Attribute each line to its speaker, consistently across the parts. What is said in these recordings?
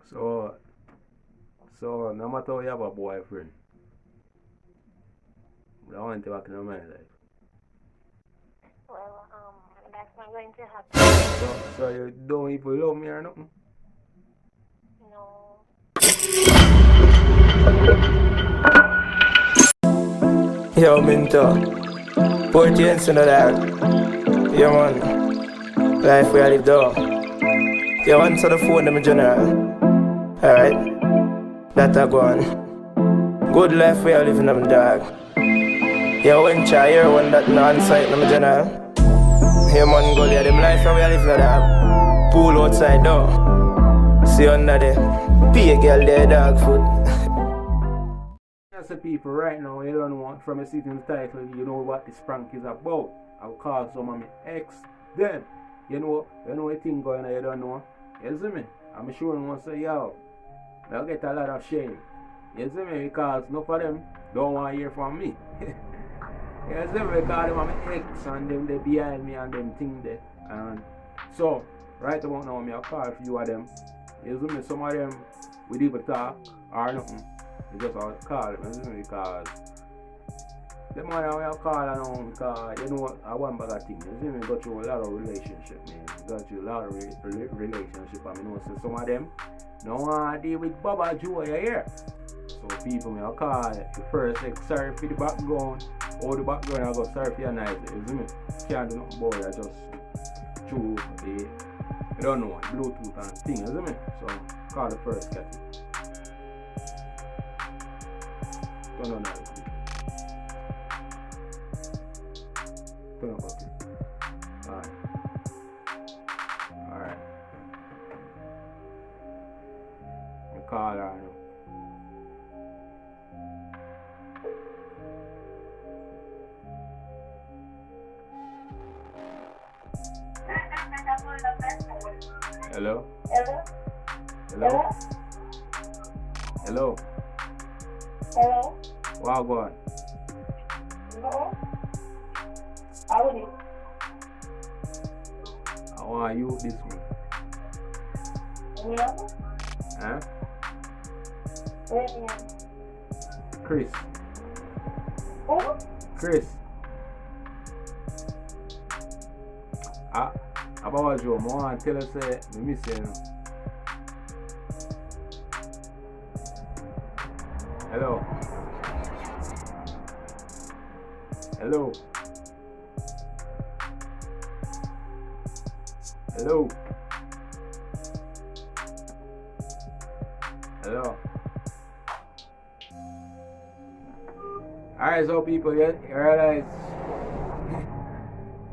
Speaker 1: So, so no matter how you have a boyfriend, I don't want to back in my life.
Speaker 2: Well, that's not going to happen.
Speaker 1: So you don't even love me or nothing?
Speaker 2: No.
Speaker 3: Yo, Minto. Put you into that. Yeah, man. Life we live though. You answer the phone, them general. Alright? That a go on. Good life we are living, them dog. Yeah, when try hear one that no answer it, them general. Yeah, man, go there. Them life we are living, dog. Pool outside though. See under there. Pay a girl there, dog food.
Speaker 1: As a people right now, you don't know from a sitting title, you know what this prank is about. I'll call some of my ex them. You know a thing going on, you don't know. You see me? I'm sure you want to say, yo, they'll get a lot of shame. You see me? Because none of them don't want to hear from me. You see me? Because them are my ex and them they behind me and them thing there. And so, right about now, I'll call a few of them. You see me? Some of them we even talk or nothing. You just have to call them, you know, because the man I will call now because you know I want bag of things. You see me go through a lot of relationship, man. Go through a lot of relationship, and I know so some of them don't want to deal with Baba Joe, you hear? So people me I call it the first like sorry for the background, all the background I go sorry for your night, you see me? Can't do nothing about it, I just through the I don't know, Bluetooth and thing, you see me? So call the first cat. Turn on that. Turn on that. Alright. Alright. I call her now. Hello?
Speaker 2: Hello?
Speaker 1: Hello? Hello?
Speaker 2: Hello?
Speaker 1: Wow, go on.
Speaker 2: No? How are you?
Speaker 1: I want you this one.
Speaker 2: Yeah?
Speaker 1: Huh?
Speaker 2: Yeah.
Speaker 1: Chris.
Speaker 2: Who?
Speaker 1: Chris. About you, I want to tell you say, I miss you now. Hello. Hello. Hello. Hello. Alright, so people, you realize,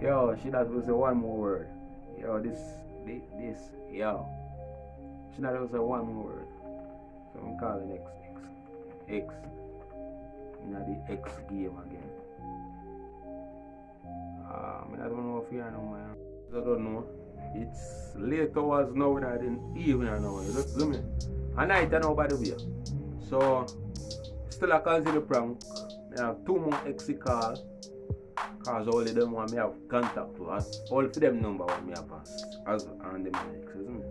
Speaker 1: yo, she not supposed to say one more word. Yo, this, yo. She not supposed to say one more word. So I'm calling X. You know the X game again. I don't know if you know, man. I don't know. It's late hours now in the evening now. You see me? A night now by the way. So still I consider prank. I have 2 more X call. Cause all of them want me have contact to us. All of them number want me have as on them X, isn't me?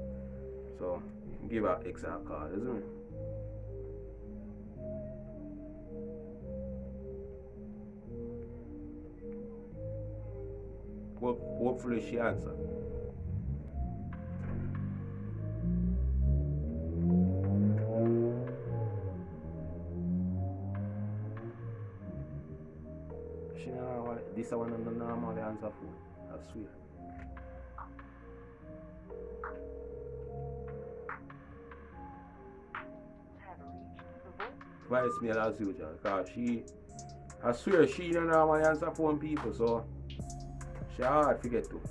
Speaker 1: So give her X a call, isn't it? Hopefully she answer. She know this one on the normal answer phone. I swear. Voicemail as usual. Because I swear she don't normally answer phone people, so she hard to get to.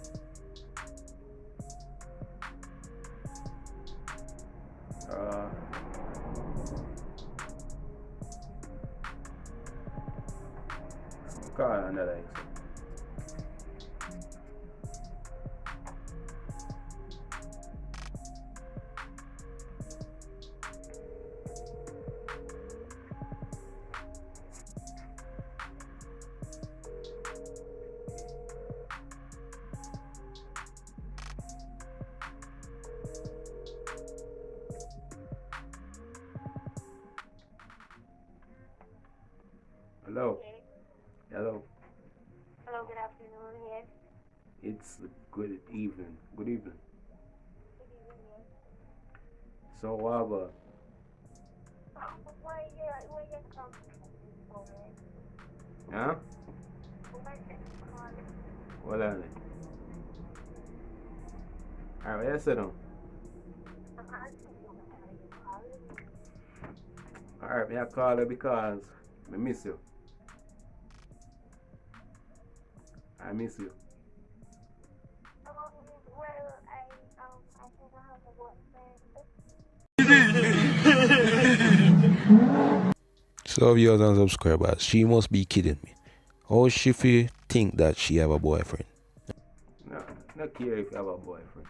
Speaker 1: Call another X. Hello.
Speaker 2: Okay.
Speaker 1: Hello.
Speaker 2: Hello, good afternoon, yes.
Speaker 1: It's good evening. Good evening.
Speaker 2: Good evening, yes.
Speaker 1: So what about?
Speaker 2: Where you come from?
Speaker 1: Huh?
Speaker 2: Where you calling?
Speaker 1: What on it? Alright, what you say now?
Speaker 2: I'm asking you where you calling.
Speaker 1: Alright, me I call you because I miss you. I miss you.
Speaker 2: Well, I think I have a boyfriend.
Speaker 4: So viewers and subscribers, she must be kidding me. How she feel think that she have a boyfriend?
Speaker 1: No, not care if you have a boyfriend.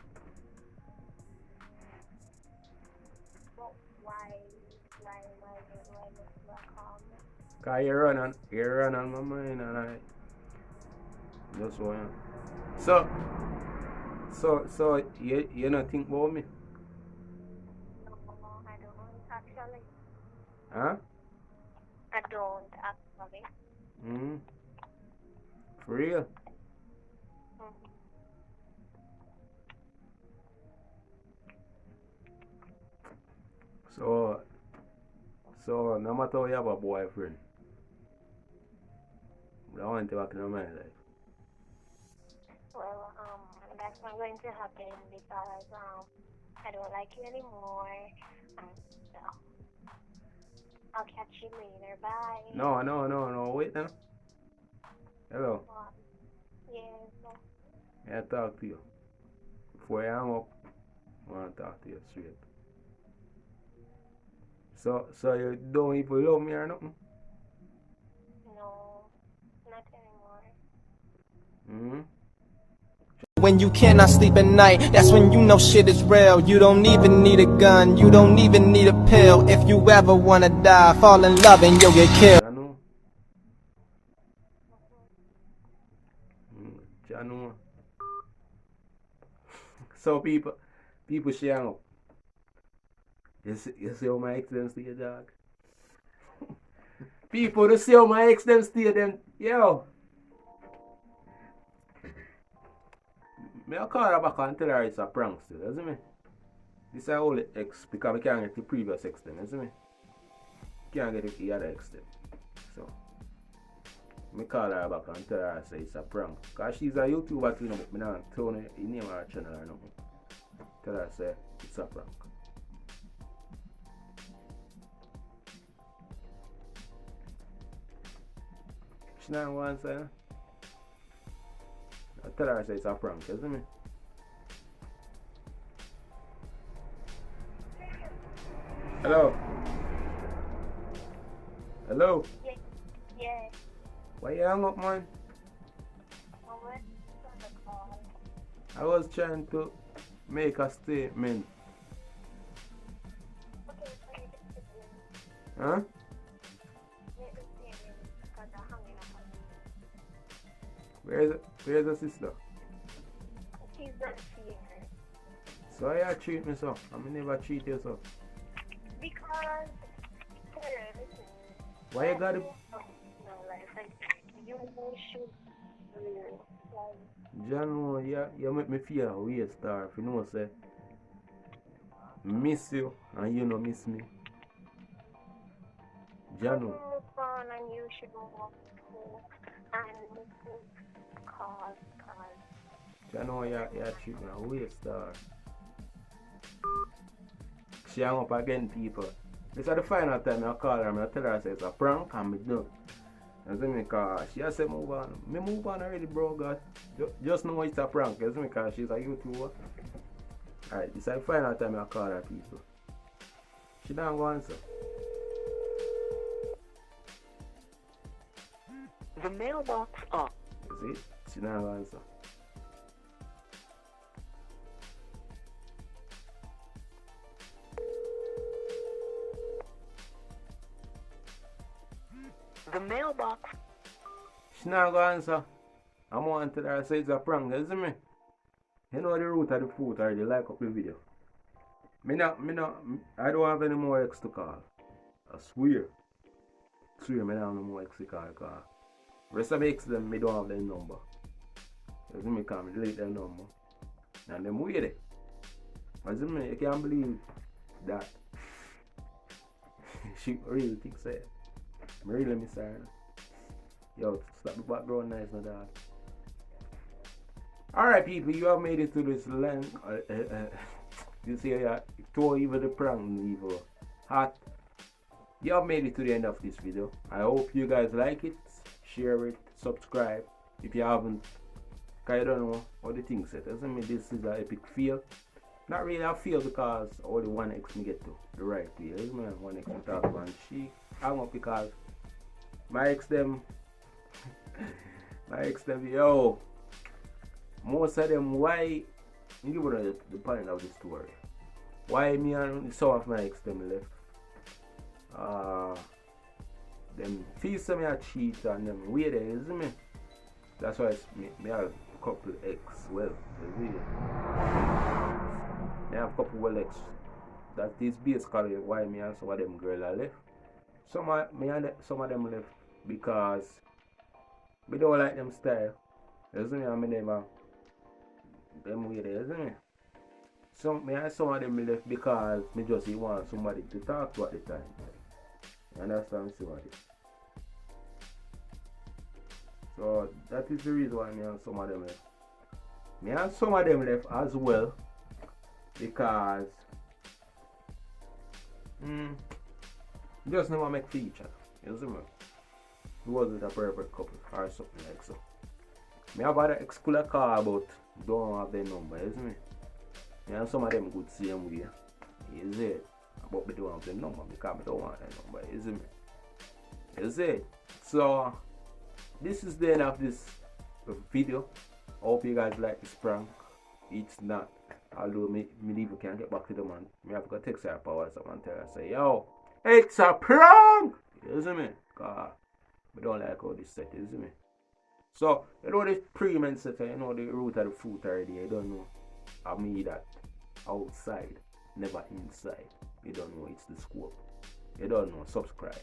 Speaker 2: But why you call me?
Speaker 1: Cause you run on my mind and I just want. So you not think about me?
Speaker 2: No, I don't actually.
Speaker 1: Huh?
Speaker 2: I don't actually.
Speaker 1: Hmm. For real?
Speaker 2: Mm-hmm.
Speaker 1: So no matter how you have a boyfriend, I want to back in my life.
Speaker 2: Well, that's not going to happen because I don't like you anymore. So I'll catch you later. Bye.
Speaker 1: No, wait now. Hello.
Speaker 2: What? Yes.
Speaker 1: I talk to you. Before I hang up, I want to talk to you straight. So you don't even love me or nothing?
Speaker 2: No, not anymore.
Speaker 1: Hmm.
Speaker 3: When you cannot sleep at night, that's when you know shit is real. You don't even need a gun, you don't even need a pill. If you ever wanna die, fall in love and you'll get killed.
Speaker 1: Janu. Janu. So people share up. You see how my ex them stay, dog? People to see how my ex them stay, them. Yo. Me I call her back and tell her it's a prank still, you see me? This is all the ex because we can't get the previous ex them, you see me? Can't get the other ex them. So me call her back and tell her say it's a prank. Cause she's a YouTuber too, but me not tell her the name of her channel or nothing. Tell her say it's a prank. She not want to say, I tell her say it's a prank, you see me? Hello? Hello?
Speaker 2: Yeah. Yeah.
Speaker 1: Why you hang up, man?
Speaker 2: Well, what's on the call?
Speaker 1: I was trying to make a statement.
Speaker 2: Okay, so you can sit in.
Speaker 1: Huh?
Speaker 2: Make the statement because I'm hanging up on
Speaker 1: Where's the sister?
Speaker 2: you. She's not here.
Speaker 1: So you treat me so. I never treat you so.
Speaker 2: Because, listen.
Speaker 1: Why you gotta...
Speaker 2: No, like, you should like,
Speaker 1: John, you make me feel a weird star. If you know say, miss you and you no miss me. John,
Speaker 2: move on and you should move on and cause.
Speaker 1: John, you treat me a weird star. She hang up again, people. This is the final time I call her and I tell her say it's a prank and me done. You see me, cause she has said move on. Me move on already, bro, God. Just know it's a prank, you see me, cause she's a YouTuber. Alright, this is the final time I call her, people. She don't go answer.
Speaker 5: The mailbox up.
Speaker 1: You see? She don't go answer.
Speaker 5: The mailbox.
Speaker 1: She not go answer. I'm going to tell her say it's a prank, you see me? You know the root of the fruit already, like up the video. I don't have any more ex to call. I swear. swear me down no more ex because rest of the ex them me don't have their number. You see me come delete their number. And them weird it. You see me, you can't believe that she really thinks that. I really miss her. Yo, stop the background nice now, dog. Alright people, you have made it to this length. You see tore even the prank even hot. You have made it to the end of this video. I hope you guys like it. Share it, subscribe if you haven't. Cause I don't know what the thing said. Doesn't mean this is an epic fail. Not really a fail because only one ex me get to the right way. One ex me talk about she hang up because my ex them yo, most of them, why you give you the point of the story. Why me and some of my ex them left? Them feel some me a cheat and them weird, isn't me? That's why me have a couple ex well, you see. Me have a couple well ex. That is basically why me and some of them girls are left. Some of them left because me don't like them style. You see me, and me never them weird, isn't me? Some of them left because me just want somebody to talk to at the time. You understand somebody? So that is the reason why me and some of them left. Me and some of them left as well because just never make feature. You see me? It wasn't a perfect couple or something like so. Me have other ex could call about don't have their number, you see me? And some of them good same way. You see it? But me don't have the number because I don't want their number, you see me? You see it? So this is the end of this video. I hope you guys like this prank. It's not. Although me even can't get back to the man. Me have to text her power someone tell her say, yo, it's a prank! You see me? Cause I don't like how this set, you see me? So, you know the pre-men set, you know the root of the fruit already, you don't know. I mean that outside, never inside. You don't know, it's the scope. You don't know, subscribe.